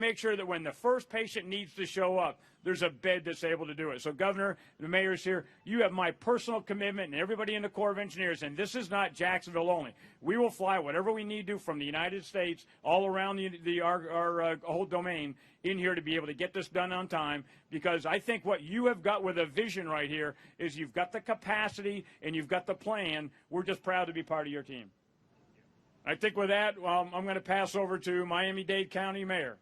make sure that when the first patient needs to show up, there's a bed that's able to do it. So, Governor, the mayor's here. You have my personal commitment and everybody in the Corps of Engineers, and this is not Jacksonville only. We will fly whatever we need to from the United States all around our whole domain in here to be able to get this done on time, because I think what you have got with a vision right here is you've got the capacity and you've got the plan. We're just proud to be part of your team. I think with that, I'm going to pass over to Miami-Dade County Mayor.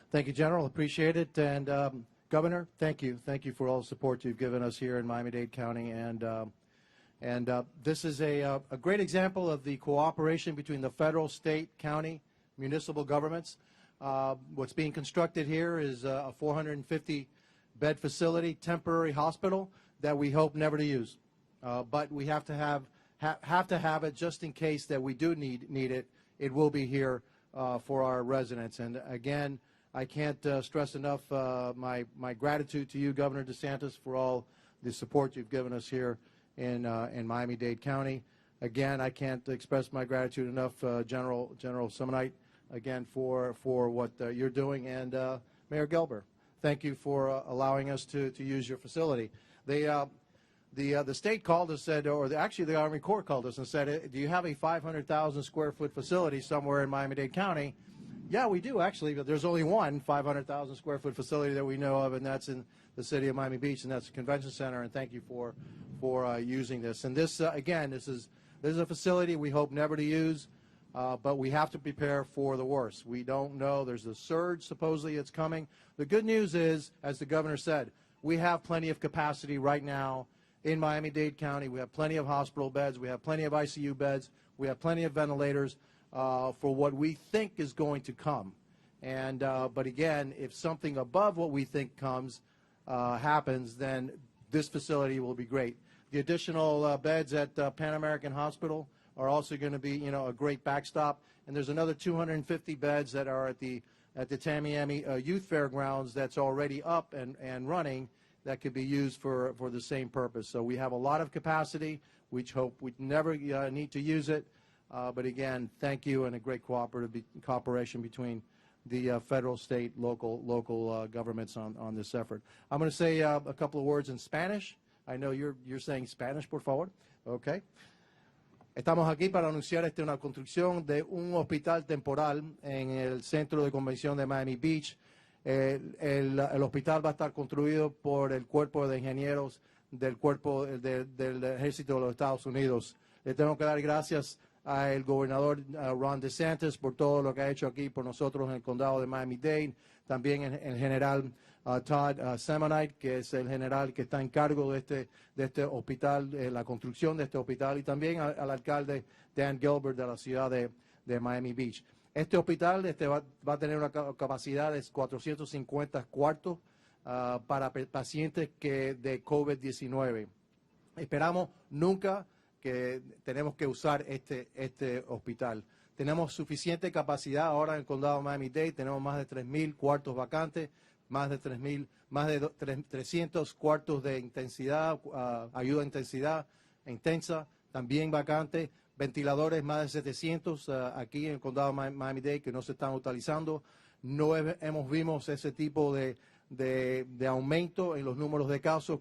Thank you, General. Appreciate it. And Governor, thank you. Thank you for all the support you've given us here in Miami-Dade County. And this is a great example of the cooperation between the federal, state, county, municipal governments. What's being constructed here is a 450-bed facility, temporary hospital that we hope never to use. But we have to have it just in case that we do need it. It will be here for our residents. And again, I can't stress enough my gratitude to you, Governor DeSantis, for all the support you've given us here in Miami-Dade County. Again, I can't express my gratitude enough, General Simonite, again for what you're doing, and Mayor Gelber, thank you for allowing us to use your facility. The state called us, actually the Army Corps called us and said, do you have a 500,000 square foot facility somewhere in Miami-Dade County? Yeah, we do, actually, but there's only one 500,000 square foot facility that we know of, and that's in the city of Miami Beach, and that's the convention center, and thank you for using this. And this, again, this is a facility we hope never to use, but we have to prepare for the worst. We don't know. There's a surge, supposedly, it's coming. The good news is, as the governor said, we have plenty of capacity right now in Miami-Dade County. We have plenty of hospital beds. We have plenty of ICU beds. We have plenty of ventilators for what we think is going to come. And but again, if something above what we think happens, then this facility will be great. The additional beds at Pan American Hospital are also going to be, a great backstop. And there's another 250 beds that are at the Tamiami Youth Fairgrounds that's already up and running, that could be used for the same purpose. So we have a lot of capacity. We hope we never need to use it. But again, thank you, and a great cooperation between the federal, state, local governments on this effort. I'm going to say a couple of words in Spanish. I know you're saying Spanish, por favor. Okay. Estamos aquí para anunciar una construcción de un hospital temporal en el centro de convención de Miami Beach. El hospital va a estar construido por el cuerpo de ingenieros del cuerpo del ejército de los Estados Unidos. Le tengo que dar gracias al gobernador Ron DeSantis por todo lo que ha hecho aquí por nosotros en el condado de Miami-Dade, también el general Todd Simonite, que es el general que está en cargo de este hospital, la construcción de este hospital, y también al alcalde Dan Gilbert de la ciudad de Miami Beach. Este hospital va a tener una capacidad de 450 cuartos para pacientes de COVID-19. Esperamos nunca que tenemos que usar este hospital. Tenemos suficiente capacidad ahora en el condado de Miami-Dade. Tenemos más de 3,000 cuartos vacantes, más de 300 cuartos de intensidad, ayuda intensa, también vacantes. Ventiladores, más de 700 aquí en el condado de Miami-Dade que no se están utilizando. No hemos visto ese tipo de aumento en los números de casos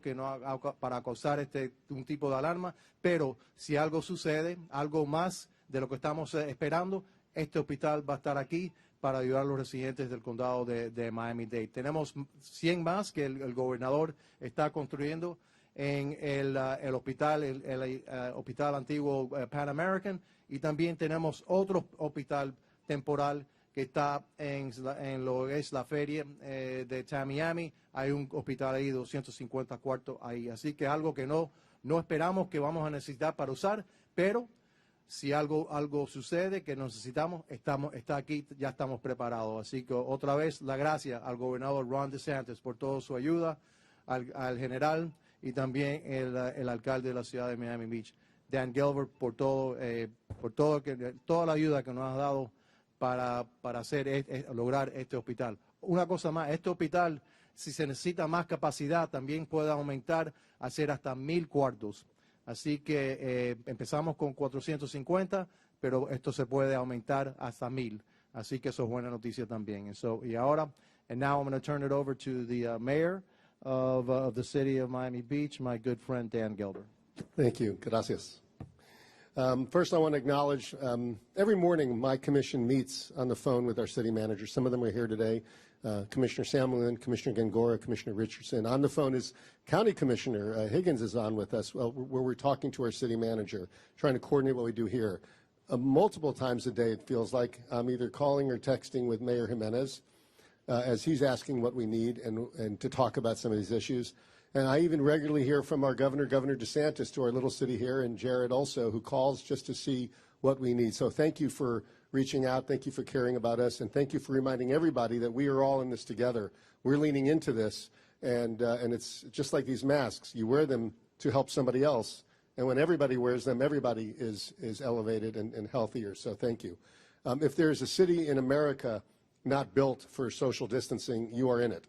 para causar un tipo de alarma, pero si algo sucede, algo más de lo que estamos esperando, este hospital va a estar aquí para ayudar a los residentes del condado de Miami-Dade. Tenemos 100 más que el gobernador está construyendo en el hospital, el hospital antiguo Pan American, y también tenemos otro hospital temporal que está en lo que es la feria de Tamiami. Hay un hospital ahí, 250 cuartos ahí. Así que algo que no esperamos que vamos a necesitar para usar, pero si algo sucede que necesitamos, está aquí, ya estamos preparados. Así que otra vez la gracia al gobernador Ron DeSantis por toda su ayuda, al general y también el alcalde de la ciudad de Miami Beach, Dan Gilbert, por toda la ayuda que nos ha dado para lograr este hospital. Una cosa más, este hospital, si se necesita más capacidad, también puede aumentar a ser hasta 1,000 cuartos. Así que empezamos con 450, pero esto se puede aumentar hasta 1,000. Así que eso es buena noticia también. And now I'm going to turn it over to the mayor of the city of Miami Beach, my good friend Dan Gelder. Thank you. Gracias. First, I want to acknowledge every morning my commission meets on the phone with our city manager. Some of them are here today. Commissioner Samuelin, Commissioner Gangora, Commissioner Richardson. On the phone is County Commissioner Higgins is on with us, where we're talking to our city manager, trying to coordinate what we do here. Multiple times a day, it feels like I'm either calling or texting with Mayor Jimenez as he's asking what we need and to talk about some of these issues. And I even regularly hear from our Governor DeSantis, to our little city here, and Jared also, who calls just to see what we need. So thank you for reaching out. Thank you for caring about us. And thank you for reminding everybody that we are all in this together. We're leaning into this. And it's just like these masks. You wear them to help somebody else. And when everybody wears them, everybody is elevated and healthier. So thank you. If there's a city in America not built for social distancing, you are in it.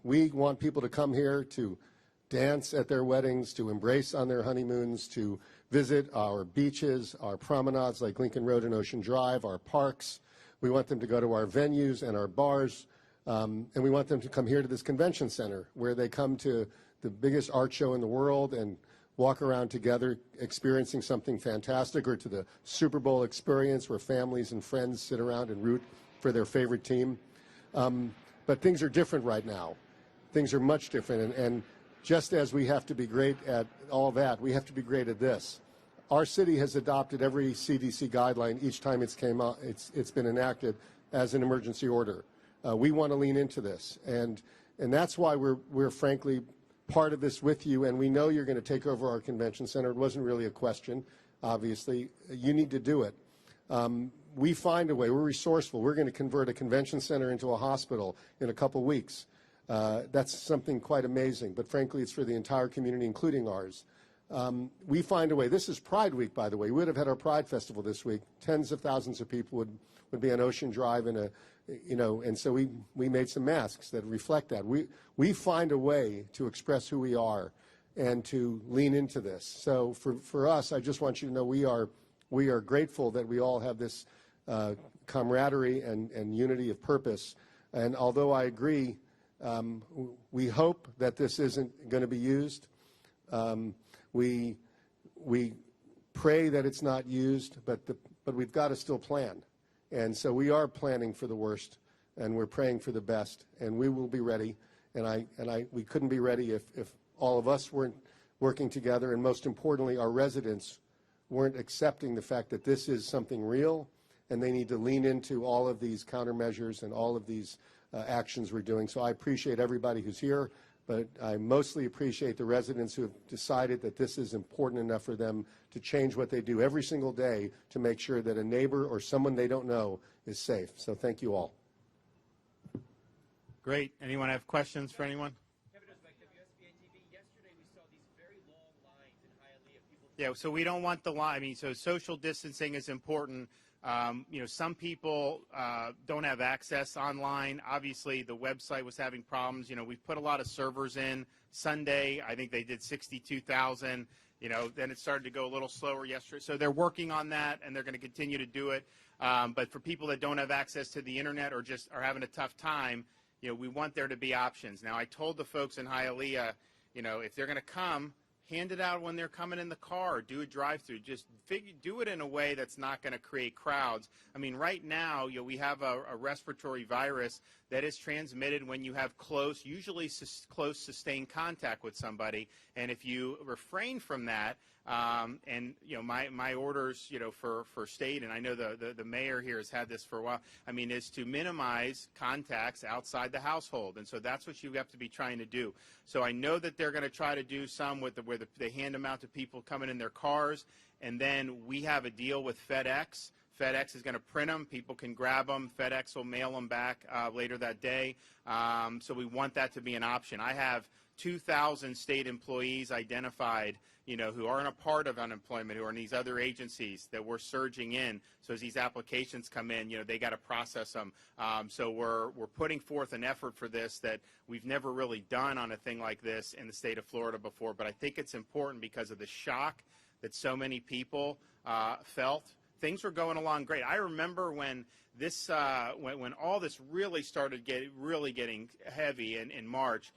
We want people to come here to dance at their weddings, to embrace on their honeymoons, to visit our beaches, our promenades like Lincoln Road and Ocean Drive, our parks. We want them to go to our venues and our bars, and we want them to come here to this convention center where they come to the biggest art show in the world and walk around together experiencing something fantastic, or to the Super Bowl experience where families and friends sit around and root for their favorite team. But things are different right now. Things are much different. And just as we have to be great at all that, we have to be great at this. Our city has adopted every CDC guideline each time it's been enacted as an emergency order. We want to lean into this. And that's why we're frankly part of this with you. And we know you're going to take over our convention center. It wasn't really a question, obviously. You need to do it. We find a way. We're resourceful. We're going to convert a convention center into a hospital in a couple weeks. That's something quite amazing. But frankly, it's for the entire community, including ours. We find a way. This is Pride Week, by the way. We would have had our Pride Festival this week. Tens of thousands of people would be on Ocean Drive and so we made some masks that reflect that. We find a way to express who we are and to lean into this. So for us, I just want you to know we are grateful that we all have this camaraderie and unity of purpose. And although I agree, we hope that this isn't going to be used. We pray that it's not used, but we've got to still plan. And so we are planning for the worst, and we're praying for the best, and we will be ready. And we couldn't be ready if all of us weren't working together, and most importantly, our residents weren't accepting the fact that this is something real, and they need to lean into all of these countermeasures and all of these actions we're doing. So I appreciate everybody who's here, but I mostly appreciate the residents who have decided that this is important enough for them to change what they do every single day to make sure that a neighbor or someone they don't know is safe. So thank you all. Great. Anyone have questions for anyone? Yeah, so we don't want the line. I mean, so social distancing is important. Some people don't have access online. Obviously, the website was having problems. We've put a lot of servers in. Sunday, I think they did 62,000. Then it started to go a little slower yesterday. So they're working on that, and they're going to continue to do it. But for people that don't have access to the internet or just are having a tough time, we want there to be options. Now, I told the folks in Hialeah, if they're going to come, hand it out when they're coming in the car. Do a drive-through. Just do it in a way that's not going to create crowds. I mean, right now, we have a respiratory virus that is transmitted when you have usually close, sustained contact with somebody. And if you refrain from that, my orders, for state, and I know the mayor here has had this for a while, is to minimize contacts outside the household. And so that's what you have to be trying to do. So I know that they're going to try to do some where they hand them out to people coming in their cars. And then we have a deal with FedEx. FedEx is going to print them. People can grab them. FedEx will mail them back later that day. So we want that to be an option. I have 2,000 state employees identified, who aren't a part of unemployment, who are in these other agencies that we're surging in. So as these applications come in, they got to process them. So we're putting forth an effort for this that we've never really done on a thing like this in the state of Florida before. But I think it's important because of the shock that so many people felt things were going along great. I remember when this when all this really started getting heavy in March.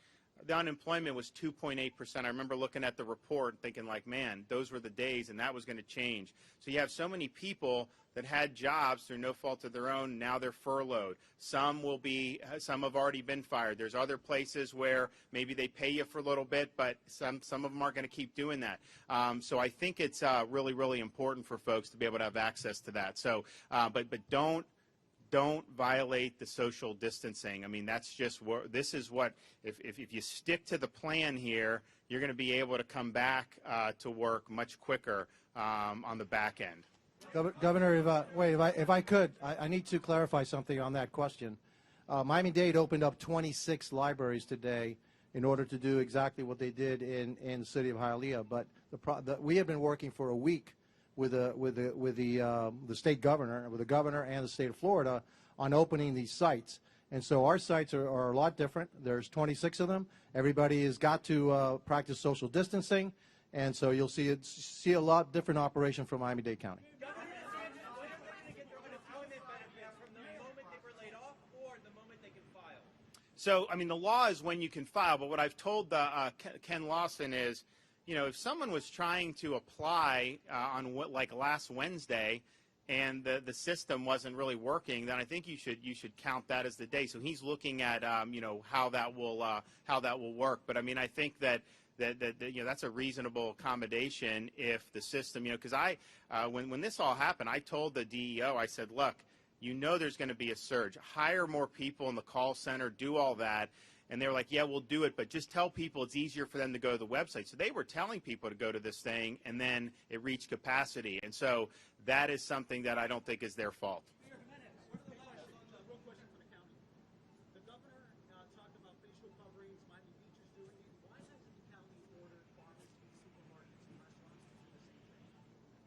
The unemployment was 2.8%. I remember looking at the report and thinking, like, man, those were the days, and that was going to change. So you have so many people that had jobs through no fault of their own. Now they're furloughed. Some have already been fired. There's other places where maybe they pay you for a little bit, but some of them aren't going to keep doing that. So I think it's really, really important for folks to be able to have access to that. So, but don't violate the social distancing. I mean, that's just what this is. What if you stick to the plan here, you're going to be able to come back to work much quicker on the back end. Governor, if I could, I need to clarify something on that question. Miami-Dade opened up 26 libraries today in order to do exactly what they did in the city of Hialeah. But we have been working for a week with the state governor, with the governor and the state of Florida on opening these sites. And so our sites are a lot different. There's 26 of them. Everybody has got to practice social distancing, and so you'll see a lot different operation from Miami-Dade County. So, I mean, the law is when you can file, but what I've told Ken Lawson is, if someone was trying to apply on like last Wednesday and the system wasn't really working, then I think you should count that as the day. So he's looking at how that will work. But I mean, I think that that's a reasonable accommodation if the system, because when this all happened, I told the DEO, I said, look, there's going to be a surge. Hire more people in the call center, do all that. And they were like, yeah, we'll do it, but just tell people it's easier for them to go to the website. So they were telling people to go to this thing, and then it reached capacity. And so that is something that I don't think is their fault.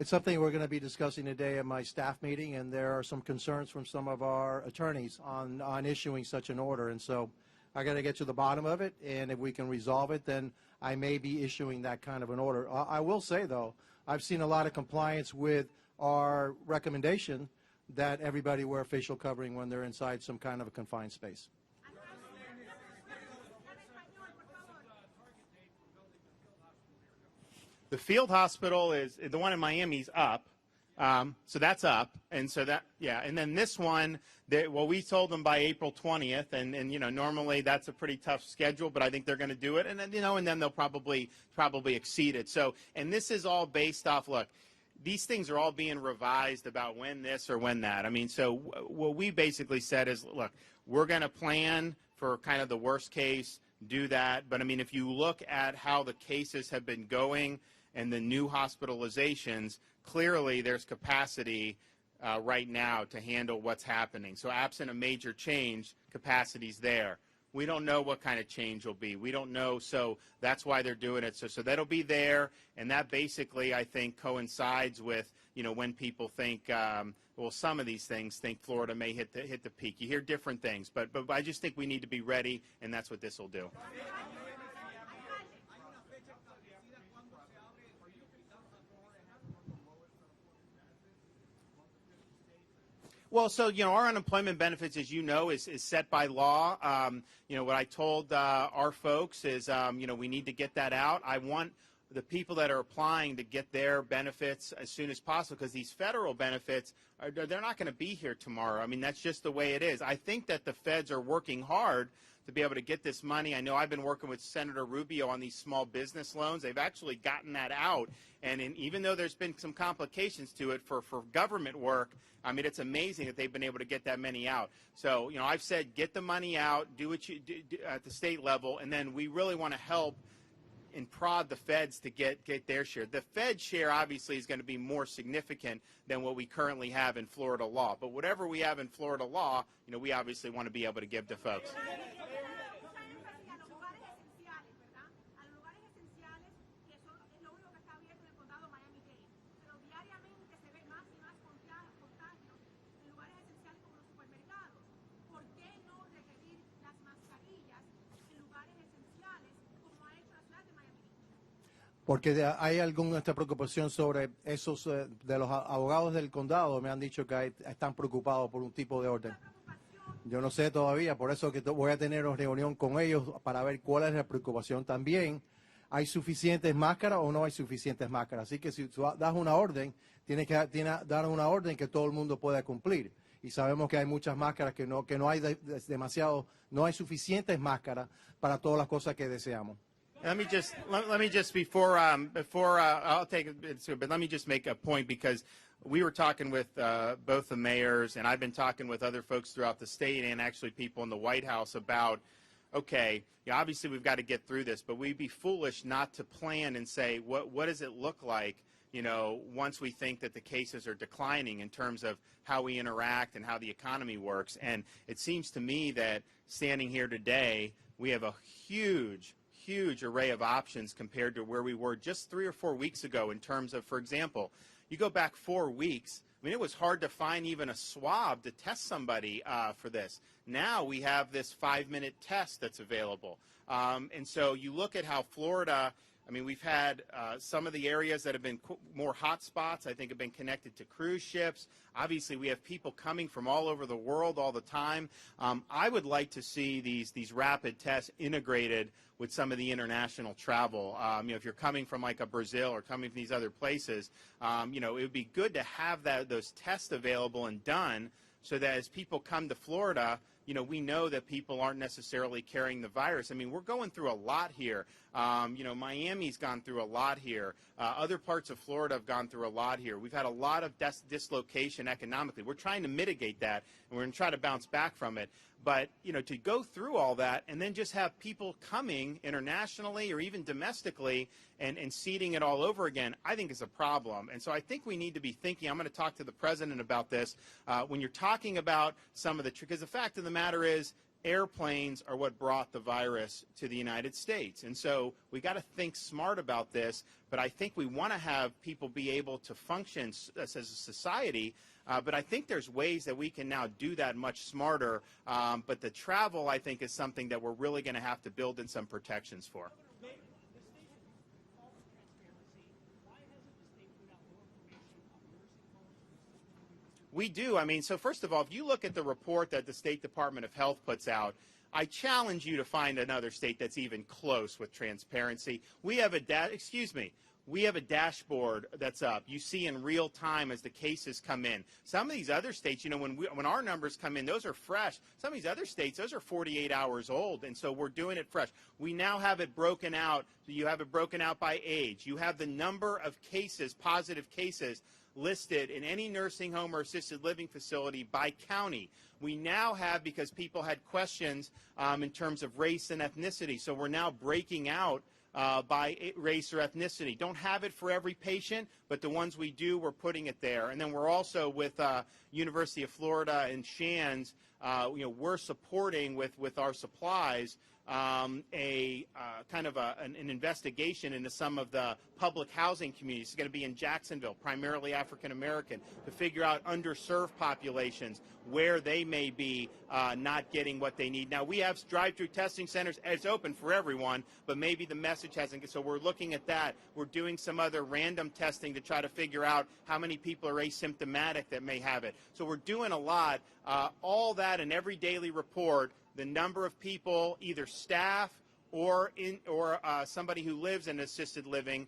It's something we're going to be discussing today at my staff meeting, and there are some concerns from some of our attorneys on issuing such an order. And so I got to get to the bottom of it, and if we can resolve it, then I may be issuing that kind of an order. I will say, though, I've seen a lot of compliance with our recommendation that everybody wear facial covering when they're inside some kind of a confined space. The field hospital is the one in Miami's up. So that's up, and so and then this one, we told them by April 20th, and normally that's a pretty tough schedule, but I think they're going to do it, and then and then they'll probably exceed it. So, and this is all based off. Look, these things are all being revised about when this or when that. I mean, so what we basically said is, look, we're going to plan for kind of the worst case, do that, but I mean, if you look at how the cases have been going and the new hospitalizations, clearly there's capacity right now to handle what's happening. So absent a major change, capacity's there. We don't know what kind of change will be. We don't know, so that's why they're doing it. So that'll be there, and that basically, I think, coincides with, when people think, well, some of these things think Florida may hit the peak. You hear different things, but I just think we need to be ready, and that's what this will do. Well, so, our unemployment benefits, as you know, is set by law. What I told our folks is, we need to get that out. I want the people that are applying to get their benefits as soon as possible, because these federal benefits, they're not going to be here tomorrow. I mean, that's just the way it is. I think that the feds are working hard to be able to get this money. I know I've been working with Senator Rubio on these small business loans. They've actually gotten that out. And even though there's been some complications to it for government work, I mean, it's amazing that they've been able to get that money out. So, I've said get the money out, do what you do at the state level, and then we really want to help and prod the feds to get their share. The Fed share obviously is going to be more significant than what we currently have in Florida law. But whatever we have in Florida law, we obviously want to be able to give to folks. Porque hay alguna preocupación sobre esos, de los abogados del condado me han dicho que están preocupados por un tipo de orden. Yo no sé todavía, por eso que voy a tener una reunión con ellos para ver cuál es la preocupación también. ¿Hay suficientes máscaras o no hay suficientes máscaras? Así que si tú das una orden, tienes que dar una orden que todo el mundo pueda cumplir. Y sabemos que hay muchas máscaras que no hay no hay suficientes máscaras para todas las cosas que deseamos. Let me just before I'll take it, but let me just make a point, because we were talking with both the mayors, and I've been talking with other folks throughout the state and actually people in the White House about, okay, yeah, obviously we've got to get through this, but we'd be foolish not to plan and say what does it look like, you know, once we think that the cases are declining in terms of how we interact and how the economy works. And it seems to me that standing here today, we have a huge array of options compared to where we were just 3 or 4 weeks ago in terms of, for example, you go back 4 weeks, I mean, it was hard to find even a swab to test somebody for this. Now we have this 5-minute test that's available. And so you look at how Florida, I mean, we've had some of the areas that have been more hot spots, I think, have been connected to cruise ships. Obviously, we have people coming from all over the world all the time. I would like to see these rapid tests integrated with some of the international travel. You know, if you're coming from like a Brazil or coming from these other places, you know, it would be good to have those tests available and done so that as people come to Florida, you know, we know that people aren't necessarily carrying the virus. I mean, we're going through a lot here. You know, Miami's gone through a lot here. Other parts of Florida have gone through a lot here. We've had a lot of dislocation economically. We're trying to mitigate that, and we're going to try to bounce back from it. But, you know, to go through all that and then just have people coming internationally or even domestically and seeding it all over again, I think is a problem. And so I think we need to be thinking, I'm going to talk to the president about this, when you're talking about some of the, because the fact of the matter is, airplanes are what brought the virus to the United States. And so we got to think smart about this, but I think we want to have people be able to function as a society, but I think there's ways that we can now do that much smarter, but the travel, I think, is something that we're really going to have to build in some protections for. We do. I mean, so first of all, if you look at the report that the State Department of Health puts out, I challenge you to find another state that's even close with transparency. We have a dashboard that's up. You see in real time as the cases come in. Some of these other states, you know, when our numbers come in, those are fresh. Some of these other states, those are 48 hours old, and so we're doing it fresh. We now have it broken out. You have it broken out by age. You have the number of cases, positive cases, listed in any nursing home or assisted living facility by county. We now have, because people had questions in terms of race and ethnicity, so we're now breaking out by race or ethnicity. Don't have it for every patient, but the ones we do, we're putting it there. And then we're also with University of Florida and Shands, you know, we're supporting with our supplies an investigation into some of the public housing communities. It's going to be in Jacksonville, primarily African American, to figure out underserved populations where they may be not getting what they need. Now, we have drive-through testing centers. It's open for everyone, but maybe the message hasn't. So we're looking at that. We're doing some other random testing to try to figure out how many people are asymptomatic that may have it. So we're doing a lot. All that in every daily report, the number of people, either staff or somebody who lives in assisted living,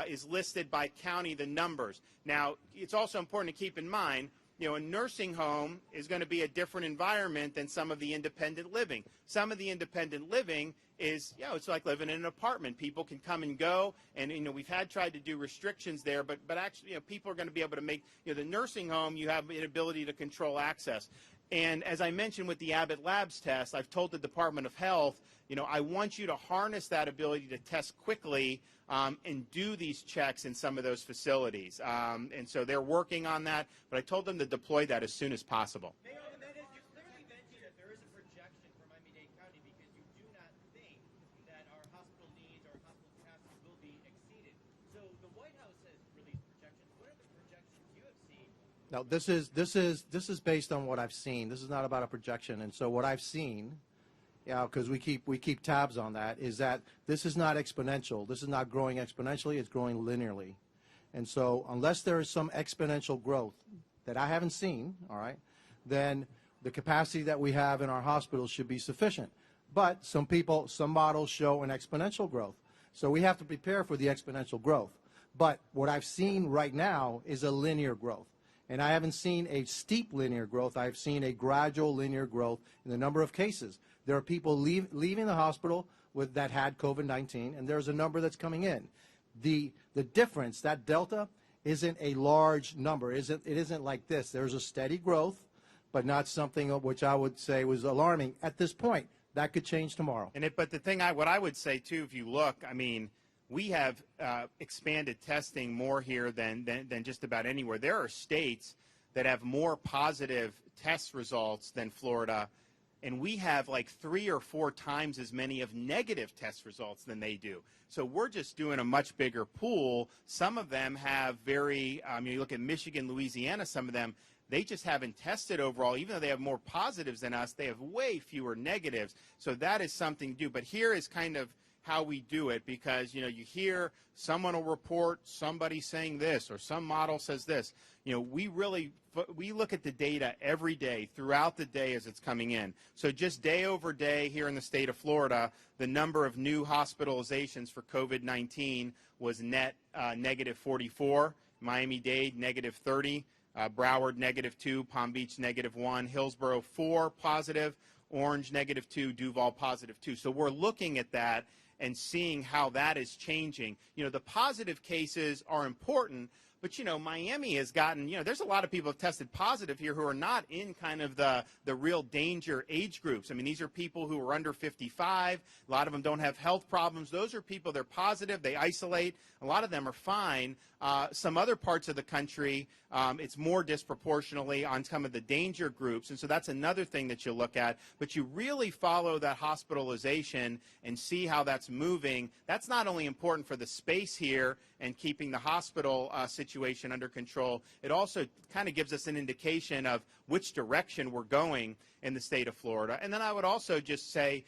is listed by county, the numbers. Now, it's also important to keep in mind, you know, a nursing home is going to be a different environment than some of the independent living. Some of the independent living is, you know, it's like living in an apartment. People can come and go, and, you know, we've tried to do restrictions there, but actually, you know, people are going to be able to make, you know, the nursing home, you have an ability to control access. And as I mentioned with the Abbott Labs test, I've told the Department of Health, you know, I want you to harness that ability to test quickly and do these checks in some of those facilities. And so they're working on that, but I told them to deploy that as soon as possible. Mayor, you clearly mentioned that there is a projection for Miami-Dade County because you do not think that our hospital needs or hospital capacity will be exceeded. So the White House has released projections. What are the projections you have seen? Now, this is based on what I've seen. This is not about a projection. And so what I've seen yeah, because we keep tabs on that, is that this is not exponential. This is not growing exponentially. It's growing linearly. And so unless there is some exponential growth that I haven't seen, all right, then the capacity that we have in our hospitals should be sufficient. But some models show an exponential growth. So we have to prepare for the exponential growth. But what I've seen right now is a linear growth. And I haven't seen a steep linear growth. I've seen a gradual linear growth in the number of cases. There are people leaving the hospital that had COVID-19, and there's a number that's coming in. The difference, that delta, isn't a large number. It isn't like this. There's a steady growth, but not something of which I would say was alarming at this point. That could change tomorrow. But the thing, what I would say too, if you look, I mean, we have expanded testing more here than just about anywhere. There are states that have more positive test results than Florida, and we have like 3 or 4 times as many of negative test results than they do. So we're just doing a much bigger pool. Some of them have you look at Michigan, Louisiana, some of them, they just haven't tested overall. Even though they have more positives than us, they have way fewer negatives. So that is something to do. But here is kind of how we do it, because, you hear someone will report somebody saying this or some model says this. We look at the data every day throughout the day as it's coming in. So just day over day here in the state of Florida, the number of new hospitalizations for COVID-19 was net negative 44, Miami-Dade negative 30, Broward negative 2, Palm Beach negative 1, Hillsborough 4 positive, Orange negative 2, Duval positive 2. So we're looking at that and seeing how that is changing. The positive cases are important, but, Miami has gotten, there's a lot of people who have tested positive here who are not in kind of the real danger age groups. I mean, these are people who are under 55. A lot of them don't have health problems. Those are people, they're positive, they isolate. A lot of them are fine. Some other parts of the country, it's more disproportionately on some of the danger groups. And so that's another thing that you look at. But you really follow that hospitalization and see how that's moving. That's not only important for the space here and keeping the hospital situation under control, it also kind of gives us an indication of which direction we're going in the state of Florida. And then I would also just say,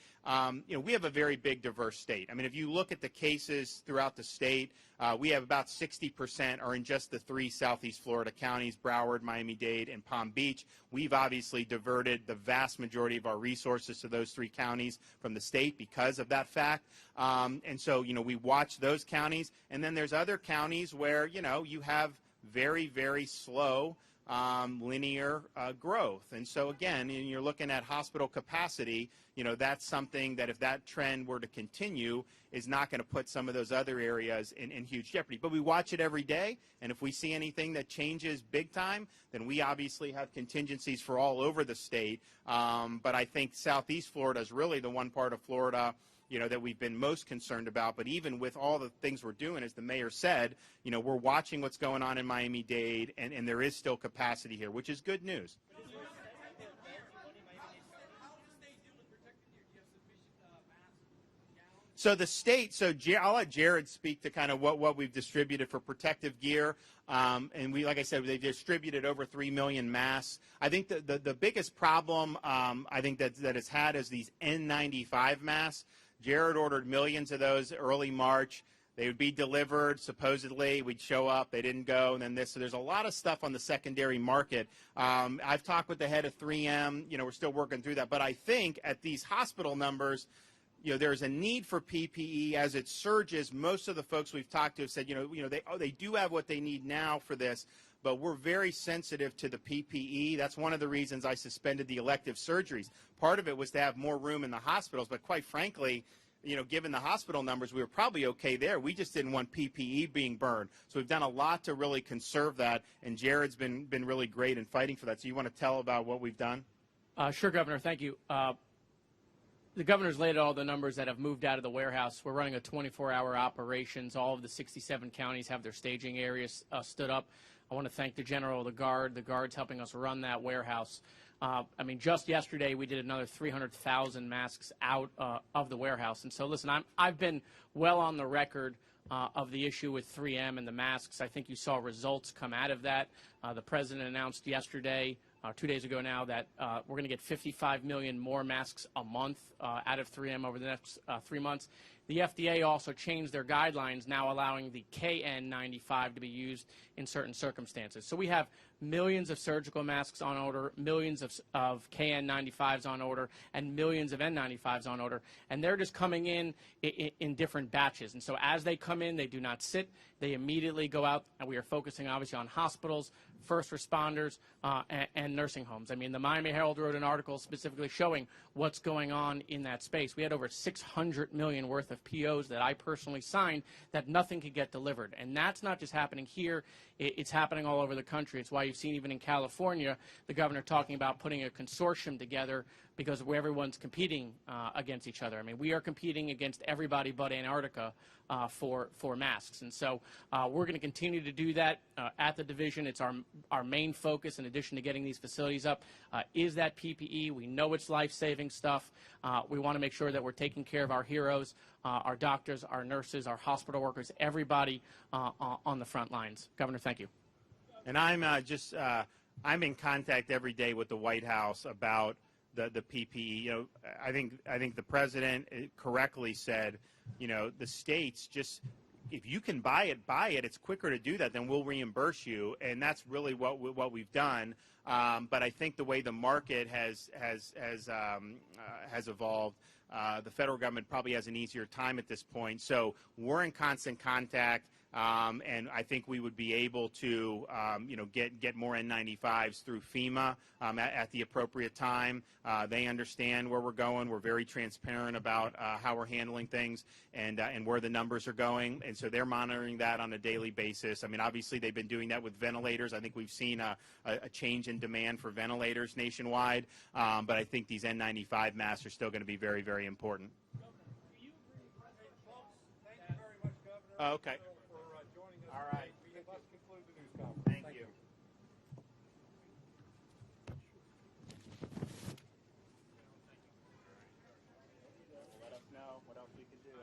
we have a very big, diverse state. I mean, if you look at the cases throughout the state, we have about 60% are in just the 3 southeast Florida counties, Broward, Miami-Dade, and Palm Beach. We've obviously diverted the vast majority of our resources to those 3 counties from the state because of that fact. And so, we watch those counties. And then there's other counties where, you have very, very slow linear growth. And so, again, you're looking at hospital capacity, that's something that if that trend were to continue is not going to put some of those other areas in huge jeopardy. But we watch it every day, and if we see anything that changes big time, then we obviously have contingencies for all over the state. But I think southeast Florida is really the one part of Florida that we've been most concerned about. But even with all the things we're doing, as the mayor said, we're watching what's going on in Miami-Dade, and there is still capacity here, which is good news. So the state, I'll let Jared speak to kind of what we've distributed for protective gear. And we, like I said, they've distributed over 3 million masks. I think the biggest problem I think that it's had is these N95 masks. Jared ordered millions of those early March. They would be delivered, supposedly. We'd show up. They didn't go, and then this. So there's a lot of stuff on the secondary market. I've talked with the head of 3M. We're still working through that. But I think at these hospital numbers, there's a need for PPE as it surges. Most of the folks we've talked to have said, they do have what they need now for this, but we're very sensitive to the PPE. That's one of the reasons I suspended the elective surgeries. Part of it was to have more room in the hospitals, but quite frankly, given the hospital numbers, we were probably okay there. We just didn't want PPE being burned. So we've done a lot to really conserve that, and Jared's been really great in fighting for that. So you want to tell about what we've done? Sure, Governor. Thank you. The governor's laid out all the numbers that have moved out of the warehouse. We're running a 24-hour operations. All of the 67 counties have their staging areas stood up. I want to thank the general, the guards helping us run that warehouse. Just yesterday we did another 300,000 masks out of the warehouse. And so, listen, I've been well on the record of the issue with 3M and the masks. I think you saw results come out of that. The president announced yesterday 2 days ago now, that we're going to get 55 million more masks a month out of 3M over the next 3 months. The FDA also changed their guidelines, now allowing the KN95 to be used in certain circumstances. So we have millions of surgical masks on order, millions of KN95s on order, and millions of N95s on order. And they're just coming in different batches. And so as they come in, they do not sit. They immediately go out, and we are focusing obviously on hospitals, first responders, and nursing homes. I mean, the Miami Herald wrote an article specifically showing what's going on in that space. We had over 600 million worth of POs that I personally signed that nothing could get delivered. And that's not just happening here. It's happening all over the country. It's why you've seen even in California, the governor talking about putting a consortium together because where everyone's competing against each other. I mean, we are competing against everybody but Antarctica for masks. And so we're going to continue to do that at the division. It's our main focus, in addition to getting these facilities up, is that PPE. We know it's life-saving stuff. We want to make sure that we're taking care of our heroes, our doctors, our nurses, our hospital workers, everybody on the front lines. Governor, thank you. And I'm in contact every day with the White House about the PPE. You know, I think the president correctly said, you know, the states just, if you can buy it, buy it. It's quicker to do that than we'll reimburse you, and that's really what we've done. But I think the way the market has evolved, the federal government probably has an easier time at this point. So we're in constant contact. And I think we would be able to, you know, get more N95s through FEMA at the appropriate time. They understand where we're going. We're very transparent about how we're handling things and where the numbers are going. And so they're monitoring that on a daily basis. I mean, obviously they've been doing that with ventilators. I think we've seen a change in demand for ventilators nationwide. But I think these N95 masks are still going to be very, very important. Do you agree, President Trump? Thank you very much, Governor. Okay. All right. Let's conclude the news conference. Thank you. Let us know what else we can do.